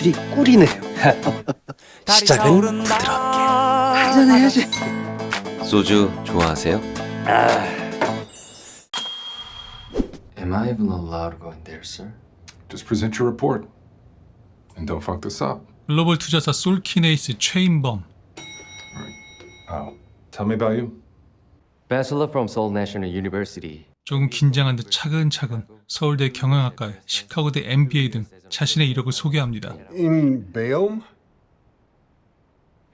술이 꿀이네요. 시작은 부드럽게. 한잔해야지. 소주 좋아하세요? Am I even allowed to go in there, sir? Just present your report. And don't fuck this up. 글로벌 투자사 솔키네이스 최인범. Tell me about you. Bachelor from Seoul National University. 조금 긴장한 듯 차근차근 서울대 경영학과, 시카고대 MBA 등 자신의 이력을 소개합니다. In Bayonne?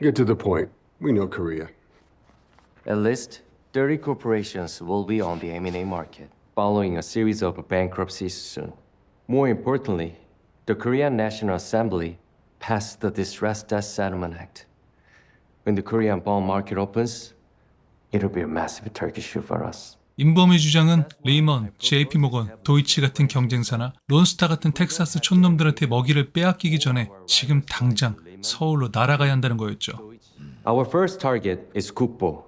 Get to the point. We know Korea. At least 30 corporations will be on the M&A market, following a series of bankruptcies soon. More importantly, the Korean National Assembly passed the Distress Debt Settlement Act. When the Korean bond market opens, it'll be a massive Turkish shoe for us. 임범의 주장은 레이먼, JP모건, 도이치 같은 경쟁사나 론스타 같은 텍사스 촌놈들한테 먹이를 빼앗기기 전에 지금 당장 서울로 날아가야 한다는 거였죠. Our first target is Kukbo,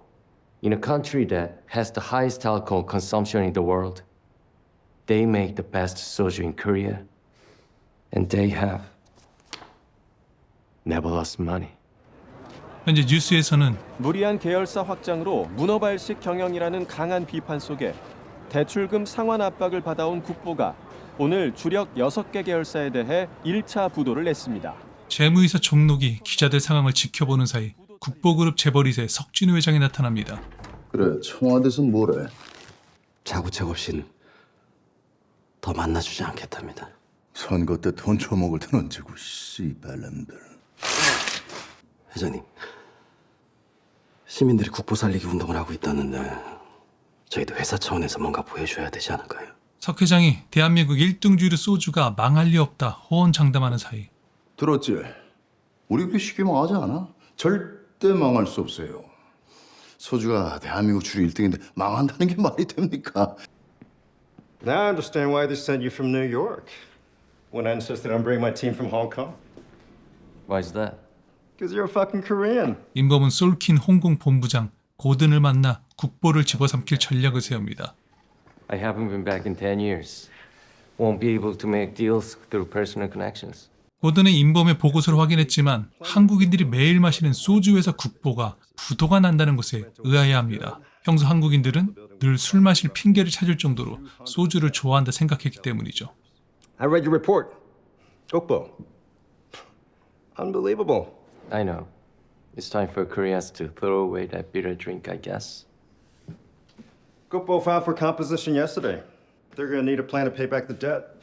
in a country that has the highest alcohol consumption in the world. They make the best soju in Korea, and they have never lost money. 현재 뉴스에서는 무리한 계열사 확장으로 문어발식 경영이라는 강한 비판 속에 대출금 상환 압박을 받아온 국보가 오늘 주력 6개 계열사에 대해 1차 부도를 냈습니다. 재무이사 종록이 기자들 상황을 지켜보는 사이 국보그룹 재벌2세 석진우 회장이 나타납니다. 그래, 청와대에서 뭐래? 자구책 없인 더 만나주지 않겠답니다. 선거 때 돈 처먹을 땐 언제고, 씨발람들. 회장님, 시민들이 국보 살리기 운동을 하고 있다는데 저희도 회사 차원에서 뭔가 보여줘야 되지 않을까요? 석 회장이 대한민국 1등주류 소주가 망할 리 없다 호언장담하는 사이 들었지? 우리 그렇게 쉽게 망하지 않아. 절대 망할 수 없어요. 소주가 대한민국 주류 1등인데 망한다는 게 말이 됩니까? Now I understand why they sent you from New York when I insisted on bringing my team from Hong Kong. Why is that? Because you're a fucking Korean. 임범은 솔킨 홍콩 본부장 고든을 만나 국보를 집어삼킬 전략을 세웁니다. I haven't been back in 10 years. Won't be able to make deals through personal connections. 고든은 임범의 보고서를 확인했지만 한국인들이 매일 마시는 소주 회사 국보가 부도가 난다는 것에 의아해합니다. 평소 한국인들은 늘 술 마실 핑계를 찾을 정도로 소주를 좋아한다 생각했기 때문이죠. I read your report. Gokbo. Unbelievable. I know. It's time for Koreans to throw away that bitter drink, I guess. Gokbo filed for composition yesterday. They're going to need a plan to pay back the debt.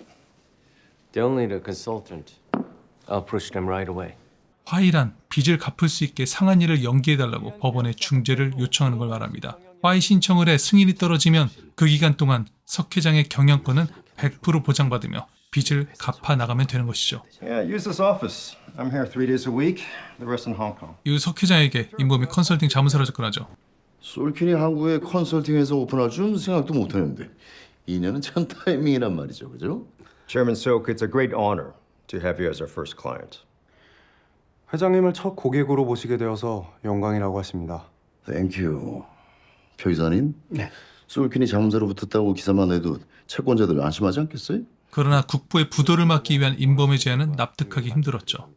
They'll need a consultant. I'll push them right away. 화이란 빚을 갚을 수 있게 상한일을 연기해달라고 법원에 중재를 요청하는 걸 말합니다. 화이 신청을 해 승인이 떨어지면 그 기간 동안 석 회장의 경영권은 100% 보장받으며 빚을 갚아 나가면 되는 것이죠. Yeah, use this office. I'm here 3 days a week. The rest in Hong Kong. 이후 석 회장에게 임범이 컨설팅 자문사를 접근하죠. 솔킨이 한국에 컨설팅해서 오픈할 줄은 생각도 못했는데 2년은 참 타이밍이란 말이죠, 그죠? Chairman Sok, it's a great honor to have you as our first client. 회장님을 첫 고객으로 모시게 되어서 영광이라고 하십니다. 땡큐. 표 이사님? 네. 솔킨이 자문사로 붙었다고 기사만 내도 채권자들 안심하지 않겠어요? 그러나 국보의 부도를 막기 위한 임범의 제안은 납득하기 힘들었죠.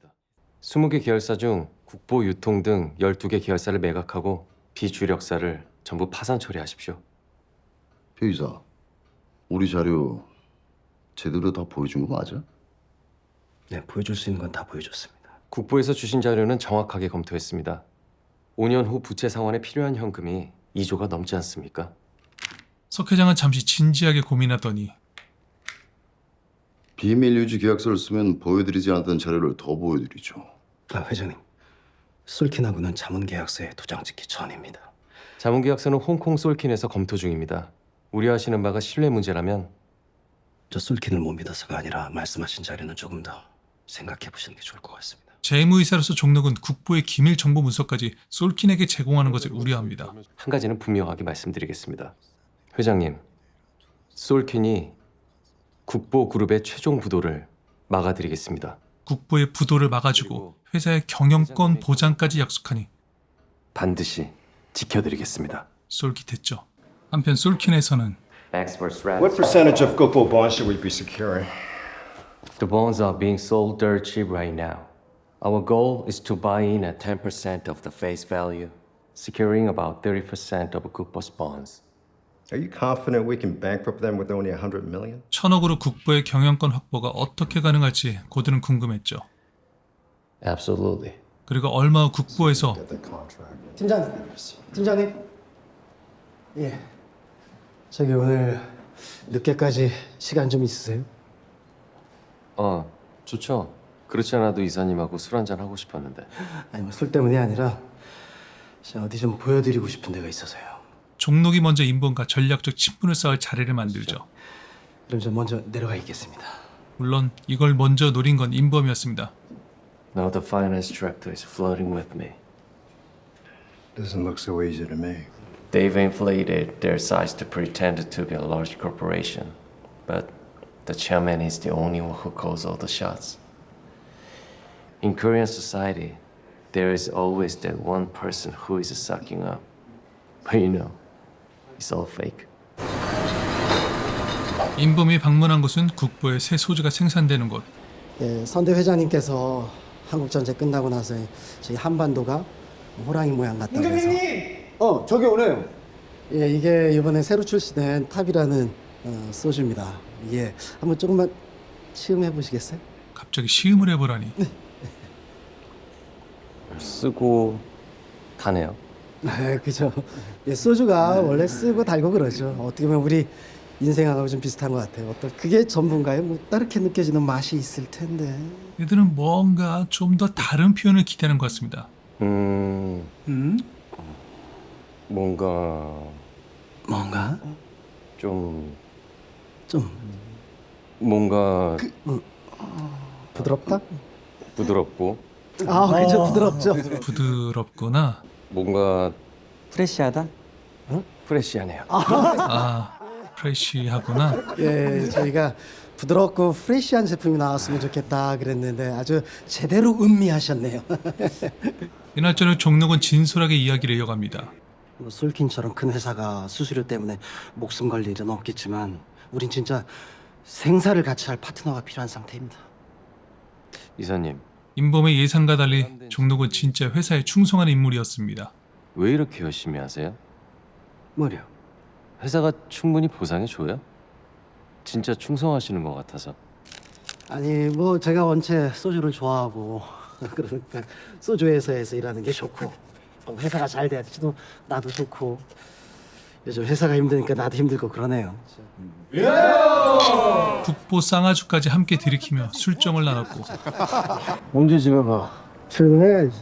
20개 계열사 중 국보, 유통 등 12개 계열사를 매각하고 비주력사를 전부 파산 처리하십시오. 표 이사, 우리 자료 제대로 다 보여준 거 맞아? 네, 보여줄 수 있는 건 다 보여줬습니다. 국보에서 주신 자료는 정확하게 검토했습니다. 5년 후 부채 상환에 필요한 현금이 2조가 넘지 않습니까? 석 회장은 잠시 진지하게 고민하더니 비밀 유지 계약서를 쓰면 보여드리지 않았던 자료를 더 보여드리죠. 회장님, 솔킨하고는 자문계약서에 도장 찍기 전입니다. 자문계약서는 홍콩 솔킨에서 검토 중입니다. 우려하시는 바가 신뢰 문제라면 저 솔킨을 못 믿어서가 아니라 말씀하신 자료는 조금 더 생각해 보시는 게 좋을 것 같습니다. 재무이사로서 종록은 국보의 기밀 정보 문서까지 솔킨에게 제공하는 것을 우려합니다. 한 가지는 분명하게 말씀드리겠습니다. 회장님, 솔킨이 국보그룹의 최종 부도를 막아드리겠습니다. 국보의 부도를 막아주고 회사의 경영권 보장까지 약속하니 반드시 지켜드리겠습니다. 쏠깃했죠. 한편 솔킨에서는 What percentage of Gokbo bonds should we be securing? The bonds are being sold dirt cheap right now. Our goal is to buy in at 10% of the face value, securing about 30% of 국보's bonds. Are you confident we can bankrupt them with only 100 million? 1,000억으로 국보의 경영권 확보가 어떻게 가능할지 고들은 궁금했죠. Absolutely. 그리고 얼마 후 국보에서 팀장님. 예. 저기 오늘 늦게까지 시간 좀 있으세요? 좋죠. 그렇지 않아도 이사님하고 술 한잔 하고 싶었는데. 아니 뭐 술 때문이 아니라 제가 어디 좀 보여드리고 싶은 데가 있어서요. 종록이 먼저 임범과 전략적 친분을 쌓을 자리를 만들죠. 그럼 저 먼저 내려가 있겠습니다. 물론 이걸 먼저 노린 건 임범이었습니다. Now the finance director is flirting with me. Doesn't look so easy to me. They've inflated their size to pretend to be a large corporation, but the chairman is the only one who calls all the shots. In Korean society, there is always that one person who is sucking up. But you know, it's all fake. 임범이 방문한 곳은 국보의 새 소주가 생산되는 곳. 예, 선대 회장님께서 한국 전쟁 끝나고 나서 저희 한반도가 호랑이 모양 같다고 해서. 저기 오네요. 예, 이게 이번에 새로 출시된 탑이라는 소주입니다. 예, 한번 조금만 시음해 보시겠어요? 갑자기 시음을 해보라니. 쓰고 다네요. 네, 그죠. 예, 소주가 원래 쓰고 달고 그러죠. 어떻게 보면 우리 인생하고 좀 비슷한 것 같아요. 어떤 그게 전부인가요? 뭐 다르게 느껴지는 맛이 있을 텐데. 얘들은 뭔가 좀 더 다른 표현을 기대하는 것 같습니다. 뭔가 좀 뭔가 부드럽다? 부드럽고 아, 그죠. 부드럽죠. 부드럽구나. 뭔가 프레시하다? 프레시하네요. 프레시하구나. 예, 저희가 부드럽고 프레시한 제품이 나왔으면 좋겠다 그랬는데 아주 제대로 음미하셨네요. 이날 저녁 종록은 진솔하게 이야기를 이어갑니다. 뭐 솔킨처럼 큰 회사가 수수료 때문에 목숨 걸 일은 없겠지만 우린 진짜 생사를 같이 할 파트너가 필요한 상태입니다. 이사님, 임범의 예상과 달리 종록은 진짜 회사에 충성한 인물이었습니다. 왜 이렇게 열심히 하세요? 뭐래요? 회사가 충분히 보상해줘요? 진짜 충성하시는 것 같아서. 아니 뭐 제가 원체 소주를 좋아하고 그러니까 소주 회사에서 일하는 게 좋고 회사가 잘 돼야지도 나도 좋고 요즘 회사가 힘드니까 나도 힘들고 그러네요. 국보 쌍아주까지 함께 들이키며 술정을 나눴고 언제 집에 가? 출근해야지.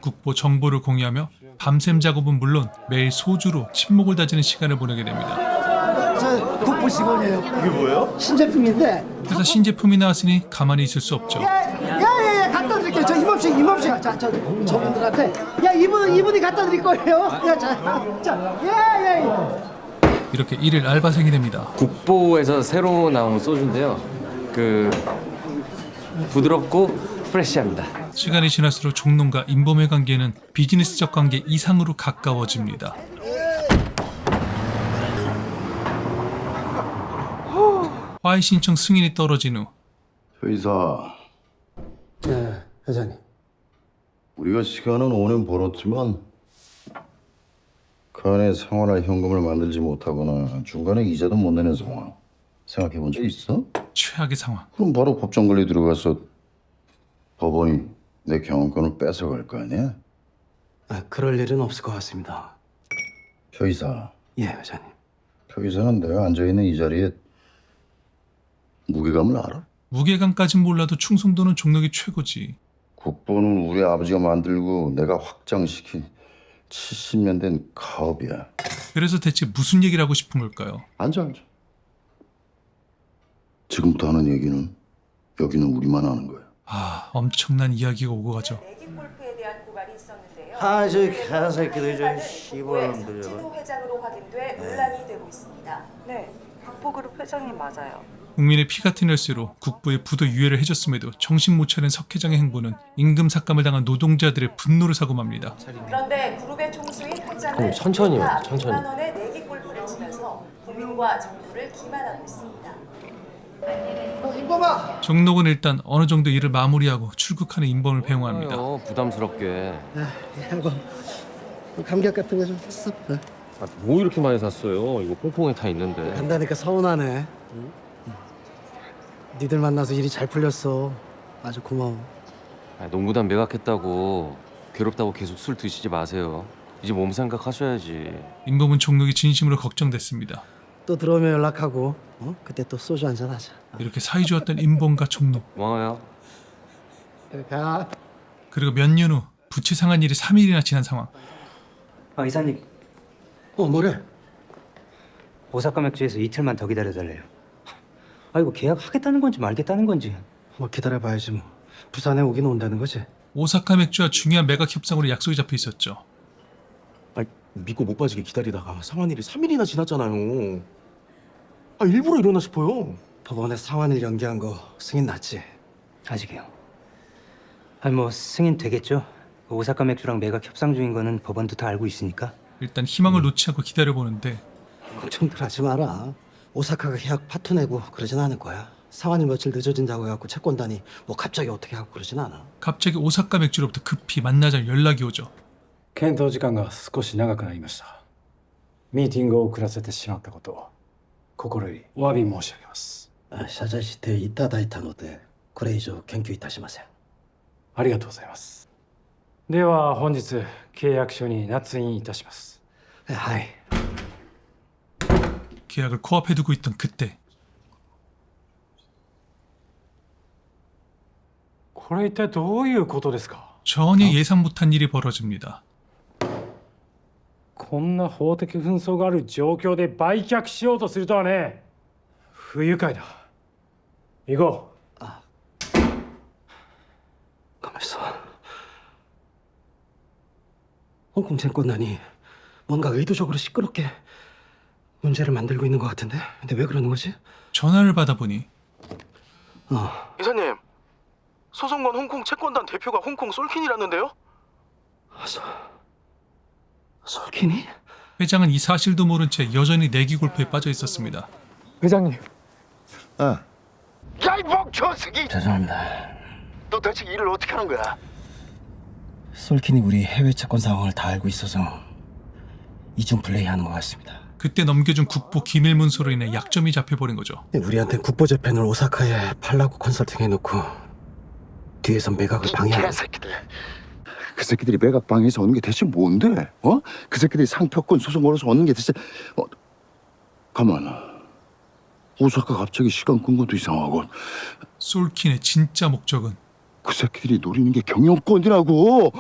국보 정보를 공유하며 밤샘 작업은 물론 매일 소주로 침묵을 다지는 시간을 보내게 됩니다. 저 국보 직원이에요. 이게 뭐예요? 신제품인데. 회사 신제품이 나왔으니 가만히 있을 수 없죠. 야야야 갖다 드릴게요. 저 이범식 저분들한테 야 이분이 갖다 드릴 거예요. 야자 이렇게 일일 알바생이 됩니다. 국보에서 새로 나온 소주인데요. 부드럽고 프레시합니다. 시간이 지날수록 종론과 임범의 관계는 비즈니스적 관계 이상으로 가까워집니다. 화해 신청 승인이 떨어진 후 회사, 네 회장님. 우리가 시간은 5년 벌었지만 그 안에 생활할 현금을 만들지 못하거나 중간에 이자도 못 내는 상황 생각해 본 적 있어? 최악의 상황. 그럼 바로 법정 관리 들어가서 법원이 내 경영권을 뺏어갈 거 아니야? 그럴 일은 없을 것 같습니다. 표이사, 예 회장님. 표이사는 내가 앉아있는 이 자리에 무게감을 알아? 무게감까진 몰라도 충성도는 종록이 최고지. 국보는 우리 아버지가 만들고 내가 확장시킨 70년 된 가업이야. 그래서 대체 무슨 얘기를 하고 싶은 걸까요? 앉아. 지금부터 하는 얘기는 여기는 우리만 하는 거야. 엄청난 이야기가 오고 가죠. 내기 골프에 대한 고발이 있었는데요. 저 개새끼들 저 씨발놈들 지도 회장으로 확인돼 논란이 되고 있습니다. 네, 박보그룹 회장님 맞아요. 국민의 피 같은 열쇠로 국부의 부도 유예를 해줬음에도 정신 못 차린 석 회장의 행보는 임금 삭감을 당한 노동자들의 분노를 사고 맙니다. 그런데 그룹의 총수인 회장은 천천히요, 천천히. 100만 원의 내기 골프를 치면서 국민과 정부를 기만하고 있습니다. 인범아. 종록은 일단 어느 정도 일을 마무리하고 출국하는 인범을 배웅합니다. 부담스럽게. 이거 감기약 같은 거 좀 샀어? 네. 뭐 이렇게 많이 샀어요? 이거 퐁퐁에 다 있는데. 간다니까 서운하네. 응? 니들 만나서 일이 잘 풀렸어. 아주 고마워. 농구단 매각했다고 괴롭다고 계속 술 드시지 마세요. 이제 몸 생각하셔야지. 인범은 종록이 진심으로 걱정됐습니다. 또 들어오면 연락하고. 그때 또 소주 한잔 하자. 이렇게 사이좋았던 인범과 종록. 고마워요. 가. 그리고 몇 년 후 부채 상한 일이 3일이나 지난 상황. 이사님, 뭐래? 오사카 맥주에서 이틀만 더 기다려달래요. 이거 계약하겠다는 건지 말겠다는 건지. 뭐 기다려봐야지 뭐. 부산에 오긴 온다는 거지. 오사카 맥주와 중요한 매각 협상으로 약속이 잡혀 있었죠. 믿고 못 빠지게 기다리다가 상한 일이 3일이나 지났잖아요. 일부러 이러나 싶어요. 법원에 상환을 연기한 거 승인 났지? 아직이요. 뭐 승인 되겠죠. 오사카 맥주랑 매각 협상 중인 거는 법원도 다 알고 있으니까. 일단 희망을 놓지 않고 기다려보는데 걱정들 하지 마라. 오사카가 계약 파토 내고 그러진 않을 거야. 상환이 며칠 늦어진다고 해갖고 채권단이 뭐 갑자기 어떻게 하고 그러진 않아. 갑자기 오사카 맥주로부터 급히 만나자는 연락이 오죠. 検討時間が少し長くなりました。ミーティングを遅らせてしまったことを心よりお詫び申し上げます。謝罪していただいたのでこれ以上研究いたしません。ありがとうございます。では本日契約書に捺印いたします。はい。 계약을 코앞에 두고 있던 그때 これ一体どういうことですか？ 전혀 예상 못한 일이 벌어집니다. こんな法的紛争がある状況で売却しようとするとはね。不愉快だ。行こう。 가만 있어. 홍콩 채권단이 뭔가 의도적으로 시끄럽게 문제를 만들고 있는 것 같은데? 근데 왜 그러는 거지? 전화를 받아보니 이사님, 소송건 홍콩 채권단 대표가 홍콩 솔킨이라는데요? 솔킨이? 회장은 이 사실도 모른 채 여전히 내기 골프에 빠져 있었습니다. 회장님. 야, 이 멍청새끼! 죄송합니다. 너 대체 일을 어떻게 하는 거야? 솔킨이 우리 해외 채권 상황을 다 알고 있어서 이중 플레이하는 것 같습니다. 그때 넘겨준 국보 기밀 문서로 인해 약점이 잡혀버린 거죠. 우리한텐 국보 재팬을 오사카에 팔라고 컨설팅 해놓고 뒤에서 매각을 방해하는. 그 새끼들이 매각 방해해서 얻는 게 대체 뭔데? 그 새끼들이 상표권 소송 걸어서 얻는 게 대체 가만아. 오사카 갑자기 시간 끈 것도 이상하고. 솔킨의 진짜 목적은 그 새끼들이 노리는 게 경영권이라고.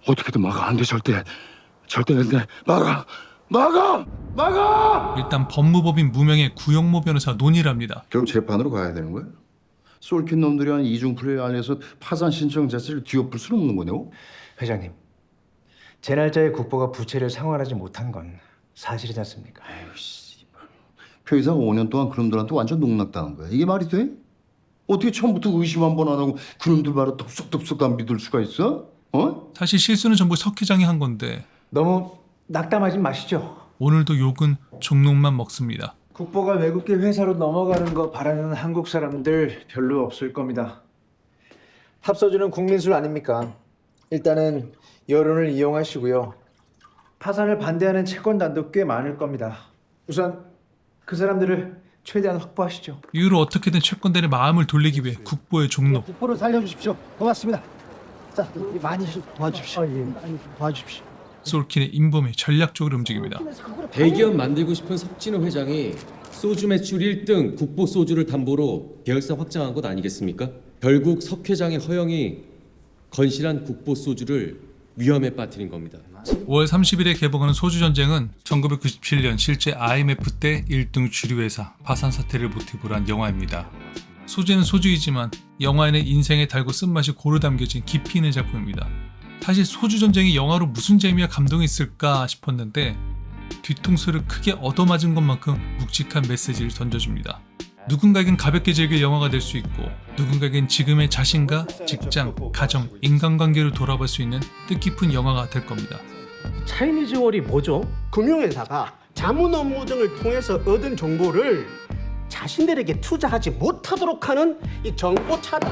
어떻게든 막아. 안 돼. 절대 안 돼. 막아! 일단 법무법인 무명의 구영모 변호사 논의를 합니다. 결국 재판으로 가야 되는 거야? 솔킨 놈들이 한 이중 플레이 안에서 파산 신청 자체를 뒤엎을 수는 없는 거네요? 회장님, 제 날짜에 국보가 부채를 상환하지 못한 건 사실이지 않습니까? 표의사가 5년 동안 그놈들한테 완전 농락당한 거야. 이게 말이 돼? 어떻게 처음부터 의심 한 번 안 하고 그놈들 바로 덥석덥석 안 믿을 수가 있어? 사실 실수는 전부 석 회장이 한 건데 너무 낙담하지 마시죠. 오늘도 욕은 종록만 먹습니다. 국보가 외국계 회사로 넘어가는 거 바라는 한국 사람들 별로 없을 겁니다. 탑서주는 국민술 아닙니까? 일단은 여론을 이용하시고요. 파산을 반대하는 채권단도 꽤 많을 겁니다. 우선 그 사람들을 최대한 확보하시죠. 이후로 어떻게든 채권단의 마음을 돌리기 위해 국보의 종록. 국보를 살려주십시오. 고맙습니다. 자, 많이 좀 도와주십시오. 많이 좀 도와주십시오. 솔킨의 인범이 전략적으로 움직입니다. 대기업 만들고 싶은 석진호 회장이 소주 매출 1등 국보 소주를 담보로 계열사 확장한 것 아니겠습니까? 결국 석 회장의 허영이 건실한 국보 소주를 위험에 빠뜨린 겁니다. 5월 30일에 개봉하는 소주전쟁은 1997년 실제 IMF 때 1등 주류회사 파산 사태를 모티브로 한 영화입니다. 소재는 소주이지만 영화에는 인생에 달고 쓴맛이 고루 담겨진 깊이 있는 작품입니다. 사실 소주전쟁이 영화로 무슨 재미와 감동이 있을까 싶었는데 뒤통수를 크게 얻어맞은 것만큼 묵직한 메시지를 던져줍니다. 누군가에겐 가볍게 즐길 영화가 될 수 있고 누군가에겐 지금의 자신과 직장, 가정, 인간관계를 돌아볼 수 있는 뜻깊은 영화가 될 겁니다. 차이니즈 월이 뭐죠? 금융회사가 자문 업무 등을 통해서 얻은 정보를 자신들에게 투자하지 못하도록 하는 이 정보 차단.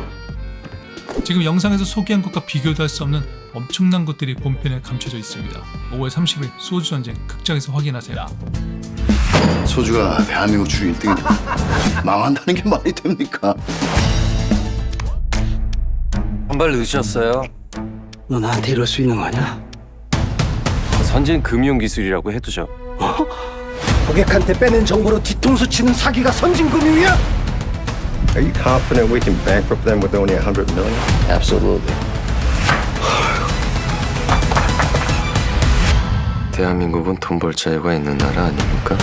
지금 영상에서 소개한 것과 비교도 할 수 없는 엄청난 것들이 본편에 감춰져 있습니다. 5월 30일 소주 전쟁 극장에서 확인하세요. 소주가 대한민국 주류 1등인데 망한다는 게 말이 됩니까? 한 발 늦으셨어요. 너 나한테 이럴 수 있는 거 아니야? 선진 금융 기술이라고 해두죠. 고객한테 빼낸 정보로 뒤통수 치는 사기가 선진금융이야? Are you confident we can bankrupt them with only 100 million? Absolutely. 대한민국은 돈 벌 자유가 있는 나라 아닙니까?